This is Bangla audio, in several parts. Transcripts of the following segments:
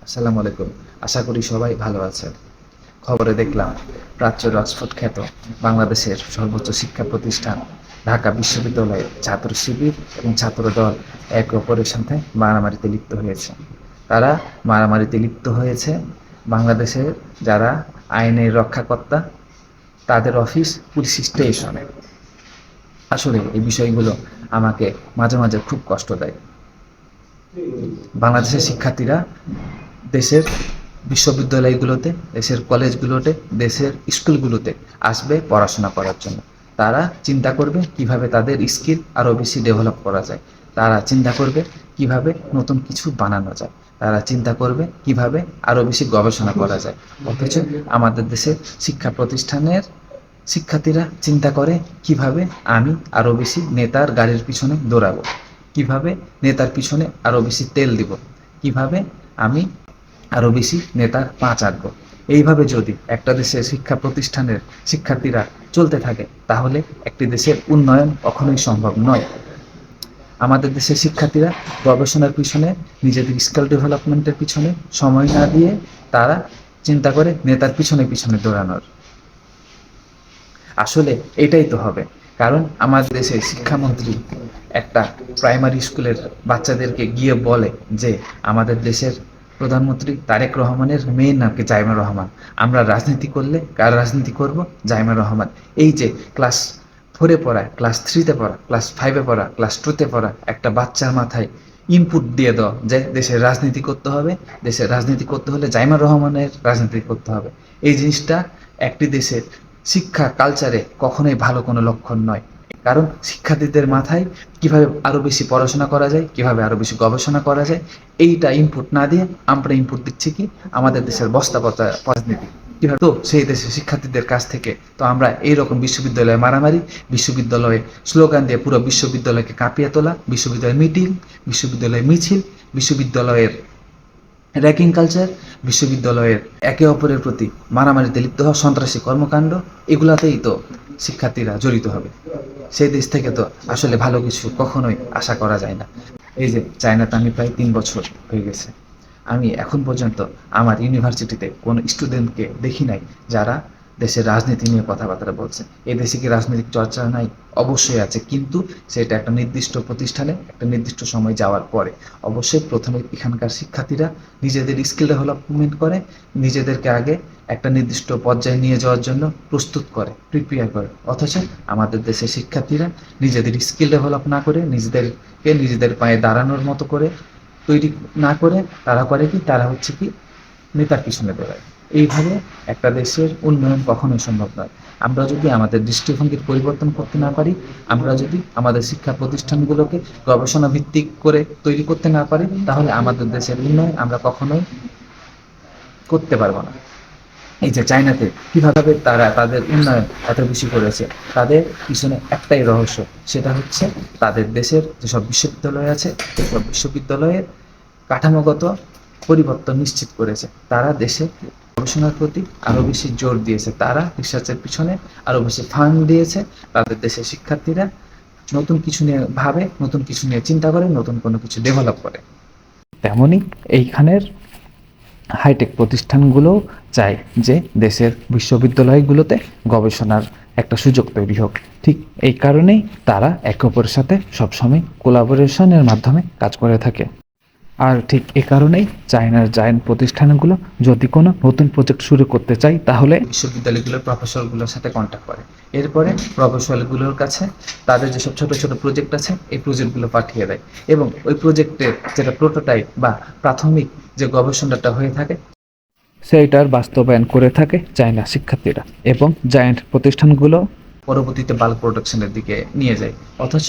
আসসালামু আলাইকুম। আশা করি সবাই ভালো আছেন। খবরে দেখলাম প্রাচ্যের অক্সফোর্ড খ্যাত বাংলাদেশের সর্বোচ্চ শিক্ষা প্রতিষ্ঠান ঢাকা বিশ্ববিদ্যালয়ের ছাত্র শিবির এবং ছাত্রদল একে অপরের সাথে মারামারিতে লিপ্ত হয়েছে। তারা মারামারিতে লিপ্ত হয়েছে বাংলাদেশের যারা আইনের রক্ষাকর্তা তাদের অফিস পুলিশ স্টেশনে। আসলে এই বিষয়গুলো আমাকে মাঝে মাঝে খুব কষ্ট দেয়। বাংলাদেশের শিক্ষার্থীরা দেশের বিশ্ববিদ্যালয়গুলোতে, দেশের কলেজগুলোতে, দেশের স্কুলগুলোতে আসবে পড়াশোনা করার জন্য। তারা চিন্তা করবে কিভাবে তাদের স্কিল আরও বেশি ডেভেলপ করা যায়। তারা চিন্তা করবে কিভাবে নতুন কিছু বানানো যায়। তারা চিন্তা করবে কিভাবে আরও বেশি গবেষণা করা যায়। অথচ আমাদের দেশের শিক্ষা প্রতিষ্ঠানের শিক্ষার্থীরা চিন্তা করে কিভাবে আমি আরও বেশি নেতার গাড়ির পিছনে দৌড়াবো, কিভাবে নেতার পিছনে আরও বেশি তেল দিব, কিভাবে আমি আরও বেশি নেতার পা চাটবো। এইভাবে যদি একটা দেশের শিক্ষা প্রতিষ্ঠানের শিক্ষার্থীরা চলতে থাকে তাহলে একটি দেশের উন্নয়ন কখনোই সম্ভব নয়। আমাদের দেশের শিক্ষার্থীরা গবেষণার পিছনে, নিজেদের স্কিল ডেভেলপমেন্টের পিছনে সময় না দিয়ে তারা চিন্তা করে নেতার পিছনে পিছনে দৌড়ানোর। আসলে এটাই তো হবে, কারণ আমাদের দেশের শিক্ষামন্ত্রী একটা প্রাইমারি স্কুলের বাচ্চাদেরকে গিয়ে বলে যে আমাদের দেশের প্রধানমন্ত্রী তারেক রহমানের মেয়ের নাম কি জাইমা রহমান, আমরা রাজনীতি করলে কার রাজনীতি করব? জাইমা রহমান। এই যে ক্লাস 4-এ পড়া, ক্লাস 3-তে পড়া, ক্লাস 5-এ পড়া, ক্লাস 2-তে পড়া একটা বাচ্চার মাথায় ইনপুট দিয়ে দাও যে দেশের রাজনীতি করতে হবে, দেশের রাজনীতি করতে হলে জাইমা রহমানের রাজনীতি করতে হবে। এই জিনিসটা একটি দেশের শিক্ষা কালচারে কখনোই ভালো কোনো লক্ষণ নয়। কারণ শিক্ষার্থীদের মাথায় কিভাবে আরও বেশি পড়াশোনা করা যায়, কিভাবে আরও বেশি গবেষণা করা যায়, এইটা ইনপুট না দিয়ে আমরা ইনপুট দিচ্ছি কি আমাদের দেশের বস্তা পচা রাজনীতি। কীভাবে তো সেই দেশের শিক্ষার্থীদের কাছ থেকে তো আমরা এইরকম বিশ্ববিদ্যালয়ে মারামারি, বিশ্ববিদ্যালয়ে স্লোগান দিয়ে পুরো বিশ্ববিদ্যালয়কে কাঁপিয়ে তোলা, বিশ্ববিদ্যালয়ের মিটিং, বিশ্ববিদ্যালয়ের মিছিল, বিশ্ববিদ্যালয়ের র্যাগিং কালচার, বিশ্ববিদ্যালয়ের একে অপরের প্রতি মারামারিতে লিপ্ত হওয়া, সন্ত্রাসী কর্মকাণ্ড, এগুলাতেই তো শিক্ষার্থীরা জড়িত হবে। সেই দেশ থেকে তো আসলে ভালো কিছু কখনোই আশা করা যায় না। এই যে চায়নাতে আমি প্রায় 3 বছর হয়ে গেছে, আমি এখন পর্যন্ত আমার ইউনিভার্সিটিতে কোনো স্টুডেন্টকে দেখি নাই যারা দেশের রাজনীতি নিয়ে কথাবার্তা বলছে। এই দেশে কি রাজনৈতিক চর্চা নাই? অবশ্যই আছে, কিন্তু সেটা একটা নির্দিষ্ট প্রতিষ্ঠানে একটা নির্দিষ্ট সময় যাওয়ার পরে। অবশ্যই প্রথমে এখানকার শিক্ষার্থীরা নিজেদের স্কিল ডেভেলপমেন্ট করে, নিজেদেরকে আগে একটা নির্দিষ্ট পর্যায়ে নিয়ে যাওয়ার জন্য প্রস্তুত করে, প্রিপেয়ার করে। অথচ আমাদের দেশের শিক্ষার্থীরা নিজেদের স্কিল ডেভেলপ না করে, নিজেদেরকে নিজেদের পায়ে দাঁড়ানোর মতো করে তৈরি না করে তারা করে কি, তারা হচ্ছে কি নেতার পিছনে দৌড়ায়। এইভাবে একটা দেশের উন্নয়ন কখনোই সম্ভব নয়। আমরা যদি আমাদের দৃষ্টিভঙ্গির পরিবর্তন করতে না পারি, আমরা যদি আমাদের শিক্ষা প্রতিষ্ঠানগুলোকে গবেষণা ভিত্তিক করে তৈরি করতে না পারি, তাহলে আমাদের দেশের উন্নয়ন আমরা কখনোই করতে পারবো না। এই যে চায়নাতে কিভাবে তারা তাদের উন্নয়ন এত বেশি করেছে, তাদের পিছনে একটাই রহস্য, সেটা হচ্ছে তাদের দেশের যেসব বিশ্ববিদ্যালয় আছে সেসব বিশ্ববিদ্যালয়ের কাঠামোগত পরিবর্তন নিশ্চিত করেছে। তারা দেশে গবেষণার প্রতি আরও বেশি জোর দিয়েছে, তারা রিসার্চের পিছনে আরও বেশি ফান্ড দিয়েছে। তাদের দেশের শিক্ষার্থীরা নতুন কিছু নিয়ে ভাবে, নতুন কিছু নিয়ে চিন্তা করে, নতুন কোনো কিছু ডেভেলপ করে। তেমনই এইখানের হাইটেক প্রতিষ্ঠানগুলোও চায় যে দেশের বিশ্ববিদ্যালয়গুলোতে গবেষণার একটা সুযোগ তৈরি হোক। ঠিক এই কারণেই তারা একে অপরের সাথে সবসময় কোলাবোরেশনের মাধ্যমে কাজ করে থাকে। আর ঠিক এ কারণেই চায়নার জায়ান্ট প্রতিষ্ঠানগুলো যদি কোনো নতুন প্রজেক্ট শুরু করতে চায় তাহলে বিশ্ববিদ্যালয়গুলোর প্রফেসরগুলোর সাথে কন্ট্যাক্ট করে। এরপরে প্রফেসরগুলোর কাছে তাদের যেসব ছোট ছোট প্রজেক্ট আছে এই প্রজেক্টগুলো পাঠিয়ে দেয়, এবং ওই প্রজেক্টের যেটা প্রোটোটাইপ বা প্রাথমিক যে গবেষণাটা হয়ে থাকে সেইটার বাস্তবায়ন করে থাকে চায়না শিক্ষার্থীরা, এবং জায়ান্ট প্রতিষ্ঠানগুলো পরবর্তীতে বাল্ক প্রোডাকশনের দিকে নিয়ে যায়। অথচ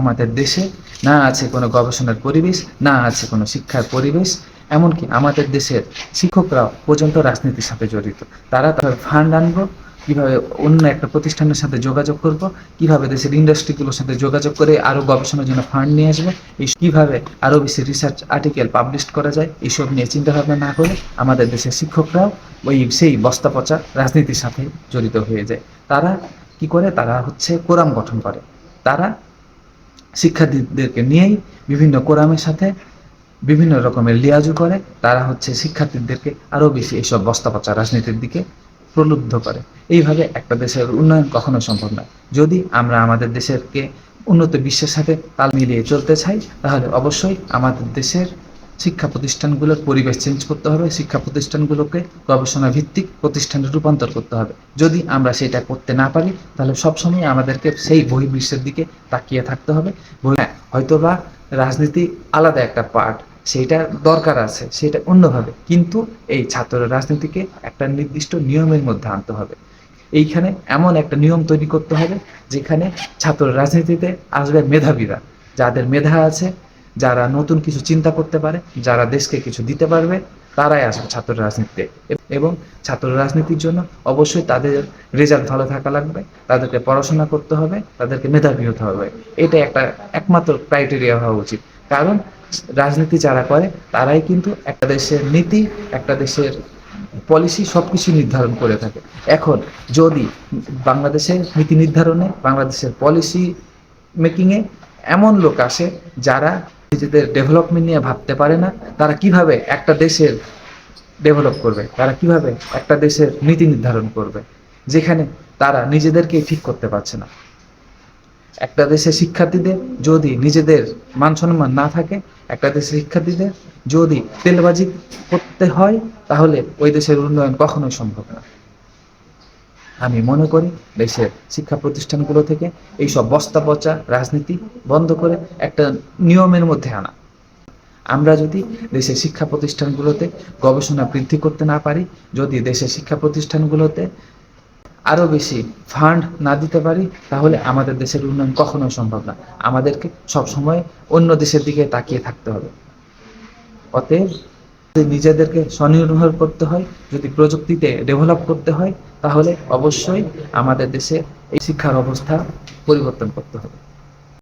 আমাদের দেশে না আছে কোনো গবেষণার পরিবেশ, না আছে কোনো শিক্ষার পরিবেশ। এমনকি আমাদের দেশের শিক্ষকরাও পর্যন্ত রাজনীতির সাথে জড়িত। তারা তাদের ফান্ড আনবো কীভাবে, অন্য একটা প্রতিষ্ঠানের সাথে যোগাযোগ করব, কিভাবে দেশের ইন্ডাস্ট্রিগুলোর সাথে যোগাযোগ করে আরও গবেষণার জন্য ফান্ড নিয়ে আসবো, এই কীভাবে আরও বেশি রিসার্চ আর্টিকেল পাবলিশ করা যায়, এইসব নিয়ে চিন্তাভাবনা না করে আমাদের দেশের শিক্ষকরাও সেই বস্তা পচা রাজনীতির সাথে জড়িত হয়ে যায়। তারা কি করে, তারা হচ্ছে কোরাম গঠন করে। তারা শিক্ষার্থীদেরকে নিয়েই বিভিন্ন কোরামের সাথে বিভিন্ন রকমের লিয়াজু করে, তারা হচ্ছে শিক্ষার্থীদেরকে আরও বেশি এইসব বস্তা পচা রাজনীতির দিকে প্রলুব্ধ করে। এইভাবে একটা দেশের উন্নয়ন কখনো সম্ভব নয়। যদি আমরা আমাদের দেশেরকে উন্নত বিশ্বের সাথে তাল মিলিয়ে চলতে চাই, তাহলে অবশ্যই আমাদের দেশের শিক্ষা প্রতিষ্ঠানগুলোর পরিবেশ চেঞ্জ করতে হবে, শিক্ষা প্রতিষ্ঠানগুলোকে গবেষণা ভিত্তিক প্রতিষ্ঠানে রূপান্তর করতে হবে। যদি আমরা সেটা করতে না পারি, তাহলে সবসময় আমাদেরকে সেই বহির্বিশ্বের দিকে তাকিয়ে থাকতে হবে। হয়তোবা রাজনীতি আলাদা একটা পার্ট, সেইটা দরকার আছে, সেটা অন্যভাবে, কিন্তু এই ছাত্র রাজনীতিকে একটা নির্দিষ্ট নিয়মের মধ্যে আনতে হবে। এইখানে এমন একটা নিয়ম তৈরি করতে হবে যেখানে ছাত্র রাজনীতিতে আসবে মেধাবীরা, যাদের মেধা আছে, যারা নতুন কিছু চিন্তা করতে পারে, যারা দেশকে কিছু দিতে পারবে, তারাই আসবে ছাত্র রাজনীতিতে। এবং ছাত্র রাজনীতির জন্য অবশ্যই তাদের রেজাল্ট ভালো থাকা লাগবে, তাদেরকে পড়াশোনা করতে হবে, তাদেরকে মেধাবী হতে হবে। এটা একটা একমাত্র ক্রাইটেরিয়া হওয়া উচিত। কারণ রাজনীতি যারা করে তারাই কিন্তু একটা দেশের নীতি, একটা দেশের পলিসি সবকিছু নির্ধারণ করে থাকে। এখন যদি বাংলাদেশের নীতি নির্ধারণে, বাংলাদেশের পলিসি মেকিংয়ে এমন লোক আসে যারা নিজেদের ডেভেলপমেন্ট নিয়ে ভাবতে পারে না, তারা কিভাবে একটা দেশের ডেভেলপ করবে, তারা কিভাবে একটা দেশের নীতি নির্ধারণ করবে, যেখানে তারা নিজেদেরকেই ঠিক করতে পারছে না। একটা দেশের শিক্ষার্থীদের যদি নিজেদের মান সম্মান না থাকে, একটা দেশের শিক্ষার্থীদের যদি তেলবাজি করতে হয়, তাহলে ওই দেশের উন্নয়ন কখনোই সম্ভব না। আমি মনে করি দেশের শিক্ষা প্রতিষ্ঠানগুলো থেকে এইসব বস্তা পচা রাজনীতি বন্ধ করে একটা নিয়মের মধ্যে আনা। আমরা যদি দেশের শিক্ষা প্রতিষ্ঠানগুলোতে গবেষণা বৃদ্ধি করতে না পারি, যদি দেশের শিক্ষা প্রতিষ্ঠানগুলোতে আরও বেশি ফান্ড না দিতে পারি, তাহলে আমাদের দেশের উন্নয়ন কখনোই সম্ভব না। আমাদেরকে সবসময় অন্য দেশের দিকে তাকিয়ে থাকতে হবে। অতএব যদি নিজেদেরকে স্বনির্ভর করতে হয়, যদি প্রযুক্তিতে ডেভেলপ করতে হয়, তাহলে অবশ্যই আমাদের দেশে এই শিক্ষার অবস্থা পরিবর্তন করতে হবে।